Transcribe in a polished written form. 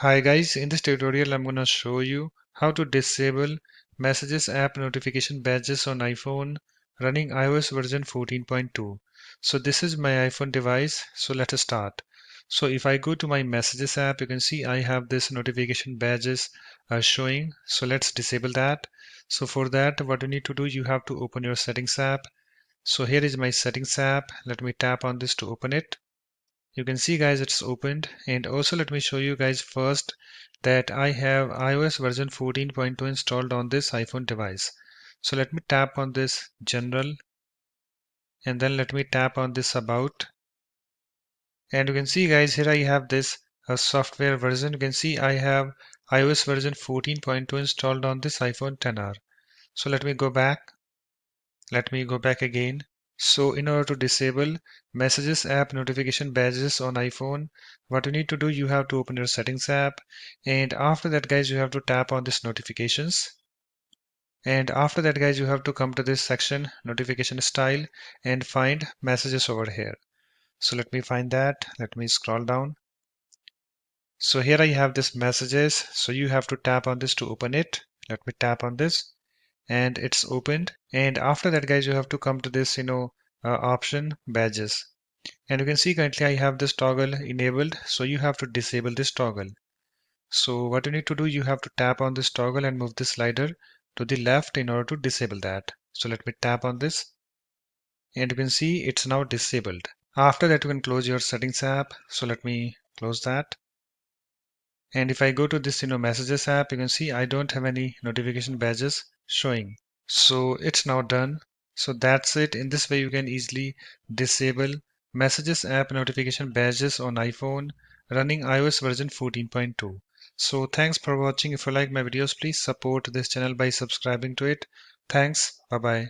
Hi guys, in this tutorial I'm gonna show you how to disable Messages app notification badges on iPhone running iOS version 14.2. So this is my iPhone device, so let us start. So if I go to my Messages app, you can see I have this notification badges showing. So let's disable that. So for that, what you need to do, you have to open your settings app. So here is my settings app. Let me tap on this to open it. You can see guys it's opened, and also let me show you guys first that I have iOS version 14.2 installed on this iPhone device. So let me tap on this general, and then let me tap on this about, and you can see guys here I have this software version. You can see I have iOS version 14.2 installed on this iPhone 10R. So let me go back again. So in order to disable Messages app notification badges on iPhone, what you need to do, you have to open your settings app, and after that guys you have to tap on this notifications, and after that guys you have to come to this section notification style and find messages over here. So let me find that. Let me scroll down. So here I have this messages, so you have to tap on this to open it. Let me tap on this, and it's opened. And after that guys you have to come to this option badges, and you can see currently I have this toggle enabled, so you have to disable this toggle. So what you need to do, you have to tap on this toggle and move the slider to the left in order to disable that. So let me tap on this, and you can see it's now disabled. After that you can close your settings app. So let me close that. And if I go to this messages app, you can see I don't have any notification badges showing. So it's now done. So that's it. In this way you can easily disable Messages app notification badges on iPhone running iOS version 14.2. So thanks for watching. If you like my videos, please support this channel by subscribing to it. Thanks. Bye bye.